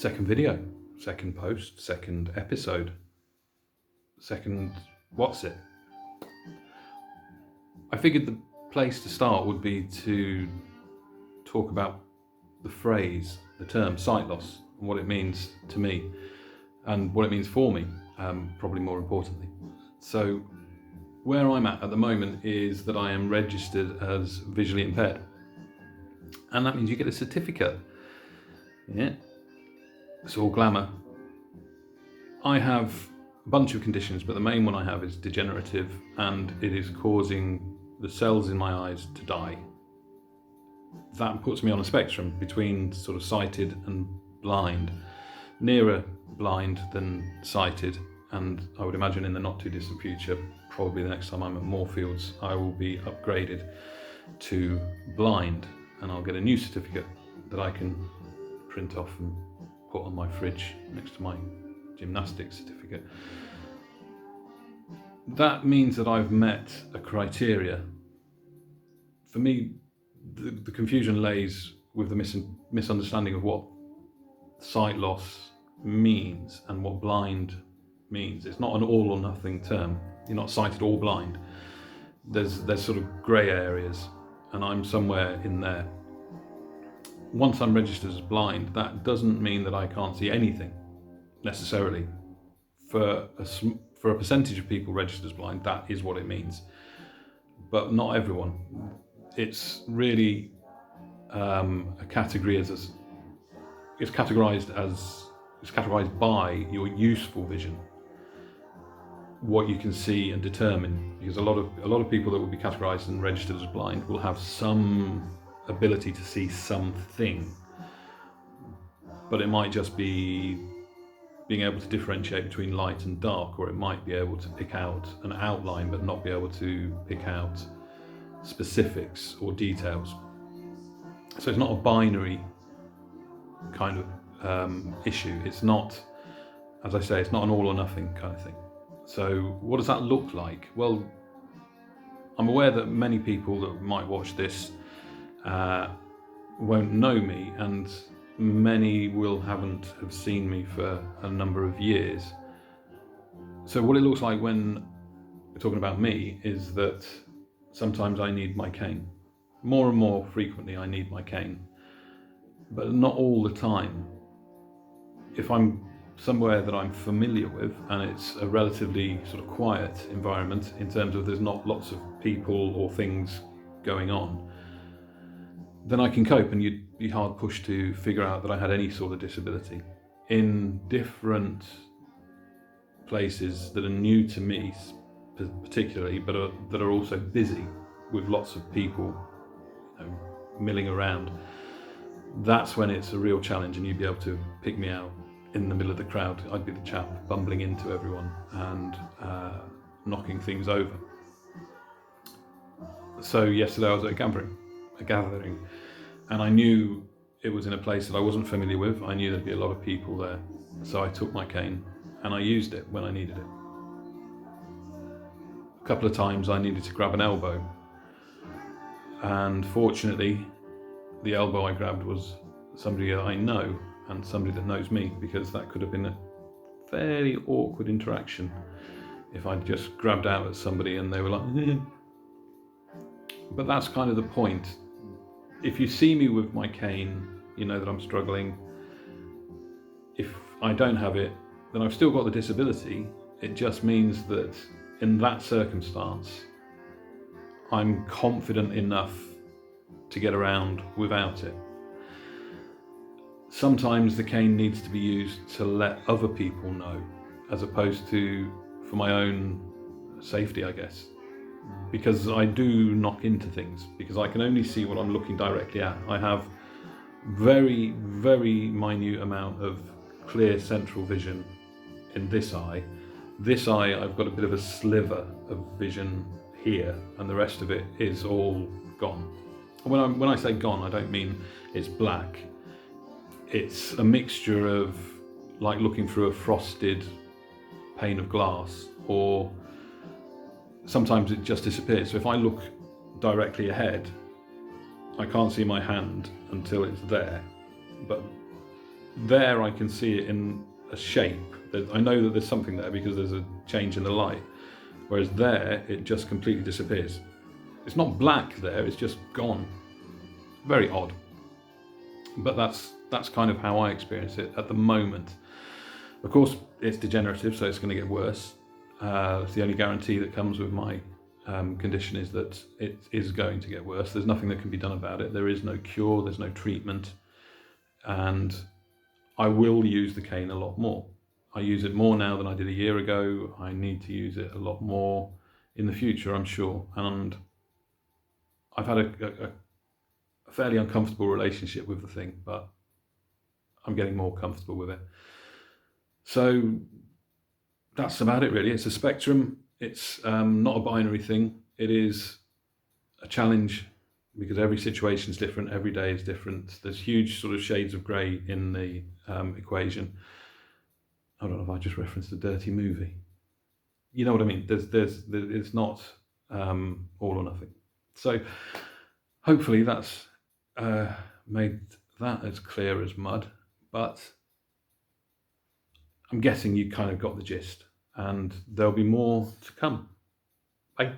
Second video, second post, second episode, second what's it? I figured the place to start would be to talk about the phrase, the term sight loss, and what it means to me and what it means for me, probably more importantly. So where I'm at the moment is that I am registered as visually impaired, and that means you get a certificate. Yeah, it's all glamour. I have a bunch of conditions, but the main one I have is degenerative, and it is causing the cells in my eyes to die. That puts me on a spectrum between sort of sighted and blind, nearer blind than sighted, and I would imagine in the not too distant future, probably the next time I'm at Moorfields, I will be upgraded to blind, and I'll get a new certificate that I can print off and put on my fridge next to my gymnastics certificate. That means that I've met a criteria. For me, the confusion lays with the misunderstanding of what sight loss means and what blind means. It's not an all or nothing term. You're not sighted or blind. There's sort of grey areas, and I'm somewhere in there. Once I'm registered as blind, that doesn't mean that I can't see anything necessarily. For a percentage of people registered as blind, that is what it means, but not everyone. It's really a category it's categorized by your useful vision, what you can see and determine, because a lot of people that will be categorized and registered as blind will have some ability to see something, but it might just be being able to differentiate between light and dark, or it might be able to pick out an outline but not be able to pick out specifics or details. So it's not a binary kind of issue. It's not, as I say, it's not an all or nothing kind of thing. So what does that look like? Well, I'm aware that many people that might watch this won't know me, and many haven't have seen me for a number of years. So what it looks like when we're talking about me is that sometimes I need my cane. More and more frequently I need my cane, but not all the time. If I'm somewhere that I'm familiar with and it's a relatively sort of quiet environment in terms of there's not lots of people or things going on, then I can cope, and you'd be hard pushed to figure out that I had any sort of disability. In different places that are new to me particularly, but that are also busy with lots of people milling around, that's when it's a real challenge, and you'd be able to pick me out in the middle of the crowd. I'd be the chap bumbling into everyone and knocking things over. So yesterday I was at a gathering, and I knew it was in a place that I wasn't familiar with. I knew there'd be a lot of people there, so I took my cane and I used it when I needed it. A couple of times I needed to grab an elbow, and fortunately the elbow I grabbed was somebody that I know and somebody that knows me, because that could have been a fairly awkward interaction if I'd just grabbed out at somebody and they were like But that's kind of the point. If you see me with my cane, you know that I'm struggling. If I don't have it, then I've still got the disability. It just means that in that circumstance, I'm confident enough to get around without it. Sometimes the cane needs to be used to let other people know, as opposed to for my own safety, I guess. Because I do knock into things, because I can only see what I'm looking directly at. I have very, very minute amount of clear central vision in this eye. This eye, I've got a bit of a sliver of vision here, and the rest of it is all gone. When I say gone, I don't mean it's black. It's a mixture of like looking through a frosted pane of glass, or sometimes it just disappears. So if I look directly ahead, I can't see my hand until it's there, but there I can see it in a shape. I know that there's something there because there's a change in the light, whereas there it just completely disappears. It's not black there, it's just gone. Very odd. But that's kind of how I experience it at the moment. Of course, it's degenerative, so it's going to get worse. It's the only guarantee that comes with my condition is that it is going to get worse. There's nothing that can be done about it. There is no cure, there's no treatment, and I will use the cane a lot more. I use it more now than I did a year ago. I need to use it a lot more in the future, I'm sure. And I've had a fairly uncomfortable relationship with the thing, but I'm getting more comfortable with it. So that's about it, really. It's a spectrum. It's not a binary thing. It is a challenge because every situation is different. Every day is different. There's huge sort of shades of grey in the equation. I don't know if I just referenced a dirty movie. You know what I mean? It's not all or nothing. So hopefully that's made that as clear as mud. But I'm guessing you kind of got the gist, and there'll be more to come. Bye.